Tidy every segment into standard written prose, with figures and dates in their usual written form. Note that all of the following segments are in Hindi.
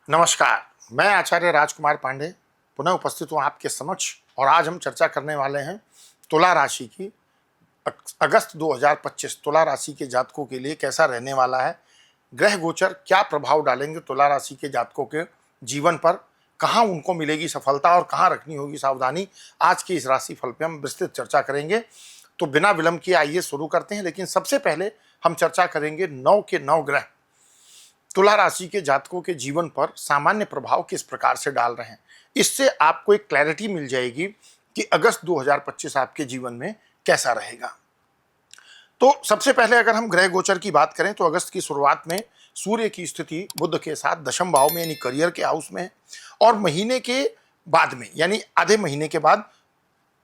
नमस्कार, मैं आचार्य राजकुमार पांडे पुनः उपस्थित हूँ आपके समक्ष और आज हम चर्चा करने वाले हैं तुला राशि की। अगस्त 2025 तुला राशि के जातकों के लिए कैसा रहने वाला है। ग्रह गोचर क्या प्रभाव डालेंगे तुला राशि के जातकों के जीवन पर, कहाँ उनको मिलेगी सफलता और कहाँ रखनी होगी सावधानी। आज के इस राशि फल पे हम विस्तृत चर्चा करेंगे। तो बिना विलंब किए आइए शुरू करते हैं। लेकिन सबसे पहले हम चर्चा करेंगे 9 के 9 ग्रह तुला राशि के जातकों के जीवन पर सामान्य प्रभाव किस प्रकार से डाल रहे हैं। इससे आपको एक क्लैरिटी मिल जाएगी कि अगस्त 2025 आपके जीवन में कैसा रहेगा। तो सबसे पहले अगर हम ग्रह गोचर की बात करें तो अगस्त की शुरुआत में सूर्य की स्थिति बुध के साथ दशम भाव में यानी करियर के हाउस में है और महीने के बाद में यानी आधे महीने के बाद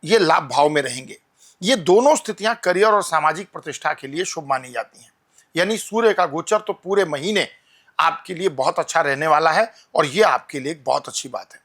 ये लाभ भाव में रहेंगे। ये दोनों स्थितियां करियर और सामाजिक प्रतिष्ठा के लिए शुभ मानी जाती हैं। यानी सूर्य का गोचर तो पूरे महीने आपके लिए बहुत अच्छा रहने वाला है और यह आपके लिए एक बहुत अच्छी बात है।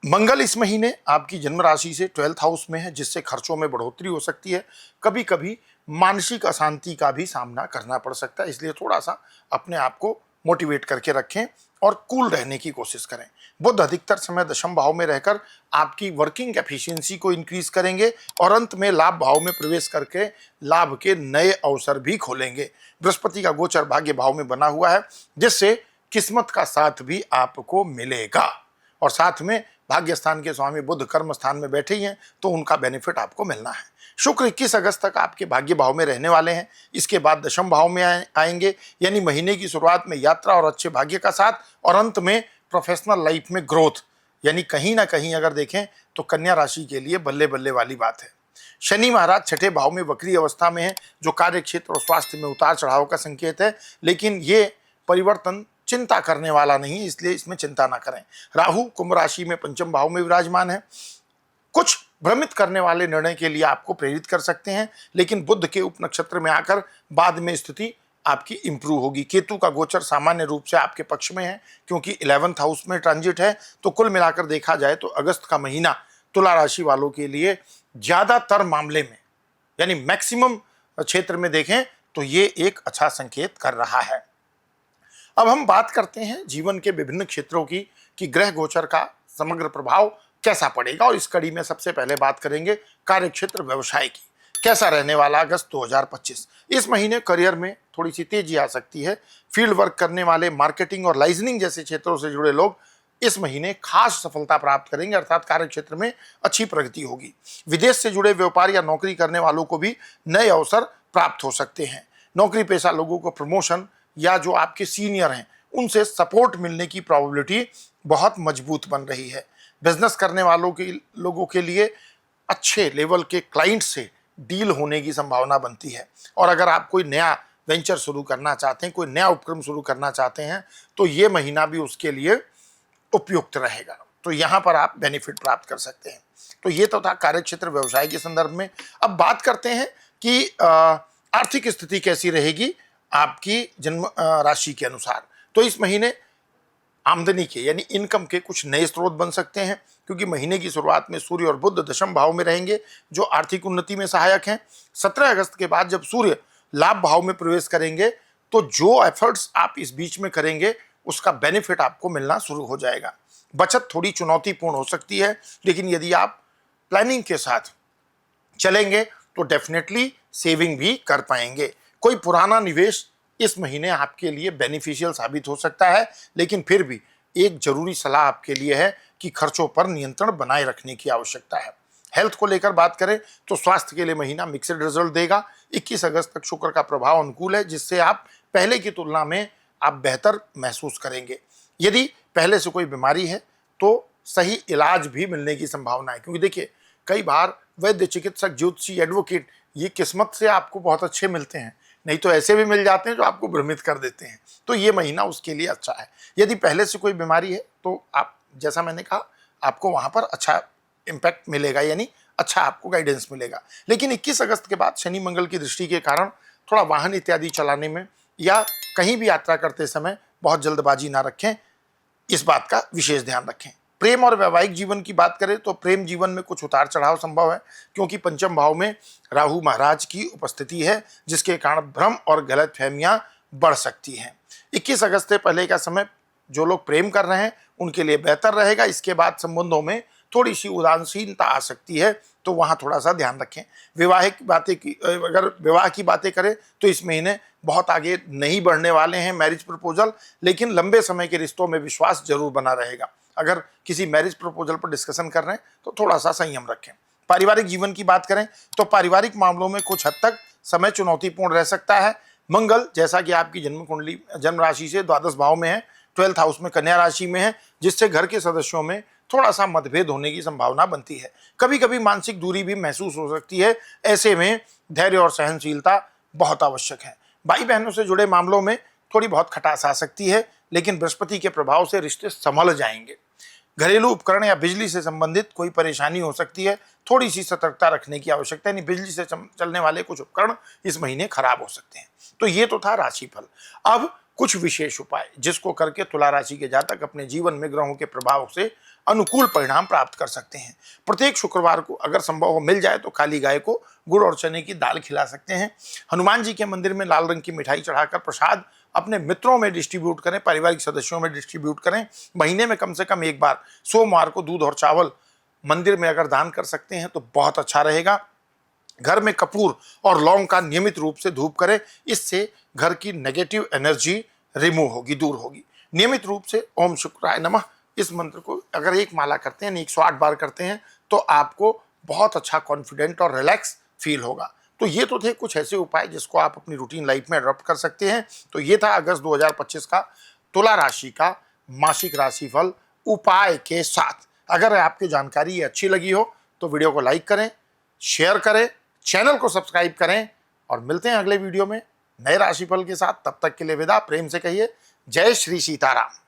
मंगल इस महीने आपकी जन्म राशि से 12th हाउस में है, जिससे खर्चों में बढ़ोतरी हो सकती है। कभी कभी मानसिक अशांति का भी सामना करना पड़ सकता है, इसलिए थोड़ा सा अपने आप को मोटिवेट करके रखें और कूल रहने की कोशिश करें। बुध अधिकतर समय दशम भाव में रहकर आपकी वर्किंग एफिशिएंसी को इंक्रीज करेंगे और अंत में लाभ भाव में प्रवेश करके लाभ के नए अवसर भी खोलेंगे। बृहस्पति का गोचर भाग्य भाव में बना हुआ है, जिससे किस्मत का साथ भी आपको मिलेगा और साथ में भाग्य स्थान के स्वामी बुध कर्म स्थान में बैठे ही हैं, तो उनका बेनिफिट आपको मिलना है। शुक्र 21 अगस्त तक आपके भाग्य भाव में रहने वाले हैं। इसके बाद दशम भाव में आएंगे, यानी महीने की शुरुआत में यात्रा और अच्छे भाग्य का साथ और अंत में प्रोफेशनल लाइफ में ग्रोथ। यानी कहीं ना कहीं अगर देखें तो कन्या राशि के लिए बल्ले बल्ले वाली बात है। शनि महाराज छठे भाव में वक्री अवस्था में है, जो कार्य क्षेत्र और स्वास्थ्य में उतार चढ़ाव का संकेत है, लेकिन ये परिवर्तन चिंता करने वाला नहीं, इसलिए इसमें चिंता ना करें। राहु कुंभ राशि में पंचम भाव में विराजमान है। कुछ भ्रमित करने वाले निर्णय के लिए आपको प्रेरित कर सकते हैं, लेकिन बुध के उप नक्षत्र में आकर बाद में स्थिति आपकी इंप्रूव होगी। केतु का गोचर सामान्य रूप से आपके पक्ष में है, क्योंकि 11th हाउस में ट्रांजिट है। तो कुल मिलाकर देखा जाए तो अगस्त का महीना तुला राशि वालों के लिए ज्यादातर मामले में यानी मैक्सिमम क्षेत्र में देखें तो ये एक अच्छा संकेत कर रहा है। अब हम बात करते हैं जीवन के विभिन्न क्षेत्रों की कि ग्रह गोचर का समग्र प्रभाव कैसा पड़ेगा। और इस कड़ी में सबसे पहले बात करेंगे कार्य क्षेत्र व्यवसाय की, कैसा रहने वाला अगस्त 2025। इस महीने करियर में थोड़ी सी तेजी आ सकती है। फील्ड वर्क करने वाले, मार्केटिंग और लाइजनिंग जैसे क्षेत्रों से जुड़े लोग इस महीने खास सफलता प्राप्त करेंगे, अर्थात कार्य क्षेत्र में अच्छी प्रगति होगी। विदेश से जुड़े व्यापार या नौकरी करने वालों को भी नए अवसर प्राप्त हो सकते हैं। नौकरी पेशा लोगों को प्रमोशन या जो आपके सीनियर हैं उनसे सपोर्ट मिलने की प्रोबेबिलिटी बहुत मजबूत बन रही है। बिजनेस करने वालों के लोगों के लिए अच्छे लेवल के क्लाइंट से डील होने की संभावना बनती है। और अगर आप कोई नया वेंचर शुरू करना चाहते हैं, कोई नया उपक्रम शुरू करना चाहते हैं, तो ये महीना भी उसके लिए उपयुक्त रहेगा। तो यहाँ पर आप बेनिफिट प्राप्त कर सकते हैं। तो ये तो था कार्य क्षेत्र व्यवसाय के संदर्भ में। अब बात करते हैं कि आर्थिक स्थिति कैसी रहेगी आपकी जन्म राशि के अनुसार। तो इस महीने आमदनी के यानी इनकम के कुछ नए स्रोत बन सकते हैं, क्योंकि महीने की शुरुआत में सूर्य और बुध दशम भाव में रहेंगे, जो आर्थिक उन्नति में सहायक हैं। 17 अगस्त के बाद जब सूर्य लाभ भाव में प्रवेश करेंगे, तो जो एफर्ट्स आप इस बीच में करेंगे उसका बेनिफिट आपको मिलना शुरू हो जाएगा। बचत थोड़ी चुनौतीपूर्ण हो सकती है, लेकिन यदि आप प्लानिंग के साथ चलेंगे तो डेफिनेटली सेविंग भी कर पाएंगे। कोई पुराना निवेश इस महीने आपके लिए बेनिफिशियल साबित हो सकता है, लेकिन फिर भी एक जरूरी सलाह आपके लिए है कि खर्चों पर नियंत्रण बनाए रखने की आवश्यकता है। हेल्थ को लेकर बात करें तो स्वास्थ्य के लिए महीना मिक्सड रिजल्ट देगा। 21 अगस्त तक शुक्र का प्रभाव अनुकूल है, जिससे आप पहले की तुलना में आप बेहतर महसूस करेंगे। यदि पहले से कोई बीमारी है तो सही इलाज भी मिलने की संभावना है, क्योंकि देखिए कई बार वैद्य, चिकित्सक, ज्योतिषी, एडवोकेट ये किस्मत से आपको बहुत अच्छे मिलते हैं, नहीं तो ऐसे भी मिल जाते हैं जो आपको भ्रमित कर देते हैं। तो ये महीना उसके लिए अच्छा है। यदि पहले से कोई बीमारी है तो आप, जैसा मैंने कहा, आपको वहां पर अच्छा इम्पैक्ट मिलेगा, यानी अच्छा आपको गाइडेंस मिलेगा। लेकिन 21 अगस्त के बाद शनि मंगल की दृष्टि के कारण थोड़ा वाहन इत्यादि चलाने में या कहीं भी यात्रा करते समय बहुत जल्दबाजी ना रखें, इस बात का विशेष ध्यान रखें। प्रेम और वैवाहिक जीवन की बात करें तो प्रेम जीवन में कुछ उतार चढ़ाव संभव है, क्योंकि पंचम भाव में राहु महाराज की उपस्थिति है, जिसके कारण भ्रम और गलतफहमियां बढ़ सकती हैं। 21 अगस्त से पहले का समय जो लोग प्रेम कर रहे हैं उनके लिए बेहतर रहेगा। इसके बाद संबंधों में थोड़ी सी उदासीनता आ सकती है, तो वहाँ थोड़ा सा ध्यान रखें। विवाहिक बातें की, अगर विवाह की बातें करें तो इस महीने बहुत आगे नहीं बढ़ने वाले हैं मैरिज प्रपोजल, लेकिन लंबे समय के रिश्तों में विश्वास जरूर बना रहेगा। अगर किसी मैरिज प्रपोजल पर डिस्कशन कर रहे हैं तो थोड़ा सा संयम रखें। पारिवारिक जीवन की बात करें तो पारिवारिक मामलों में कुछ हद तक समय चुनौतीपूर्ण रह सकता है। मंगल, जैसा कि आपकी जन्म कुंडली जन्म राशि से द्वादश भाव में है, 12th हाउस में कन्या राशि में है, जिससे घर के सदस्यों में थोड़ा सा मतभेद होने की संभावना बनती है। कभी कभी मानसिक दूरी भी महसूस हो सकती है। ऐसे में धैर्य और सहनशीलता बहुत आवश्यक है। भाई बहनों से जुड़े मामलों में थोड़ी बहुत खटास आ सकती है, लेकिन बृहस्पति के प्रभाव से रिश्ते संभल जाएंगे। घरेलू उपकरण या बिजली से संबंधित कोई परेशानी हो सकती है, थोड़ी सी सतर्कता रखने की आवश्यकता है। बिजली से चलने वाले कुछ उपकरण इस महीने खराब हो सकते हैं। तो ये तो था राशिफल। अब कुछ विशेष उपाय जिसको करके तुला राशि के जातक अपने जीवन में ग्रहों के प्रभाव से अनुकूल परिणाम प्राप्त कर सकते हैं। प्रत्येक शुक्रवार को अगर संभव हो मिल जाए तो काली गाय को गुड़ और चने की दाल खिला सकते हैं। हनुमान जी के मंदिर में लाल रंग की मिठाई चढ़ाकर प्रसाद अपने मित्रों में डिस्ट्रीब्यूट करें, पारिवारिक सदस्यों में डिस्ट्रीब्यूट करें। महीने में कम से कम एक बार सोमवार को दूध और चावल मंदिर में अगर दान कर सकते हैं तो बहुत अच्छा रहेगा। घर में कपूर और लौंग का नियमित रूप से धूप करें, इससे घर की नेगेटिव एनर्जी रिमूव होगी, दूर होगी। नियमित रूप से ओम शुक्राय नमः इस मंत्र को अगर एक माला करते हैं, 108 बार करते हैं, तो आपको बहुत अच्छा कॉन्फिडेंट और रिलैक्स फील होगा। तो ये तो थे कुछ ऐसे उपाय जिसको आप अपनी रूटीन लाइफ में अडॉप्ट कर सकते हैं। तो ये था अगस्त 2025 का तुला राशि का मासिक राशिफल उपाय के साथ। अगर आपकी जानकारी ये अच्छी लगी हो तो वीडियो को लाइक करें, शेयर करें, चैनल को सब्सक्राइब करें और मिलते हैं अगले वीडियो में नए राशिफल के साथ। तब तक के लिए विदा। प्रेम से कहिए जय श्री सीताराम।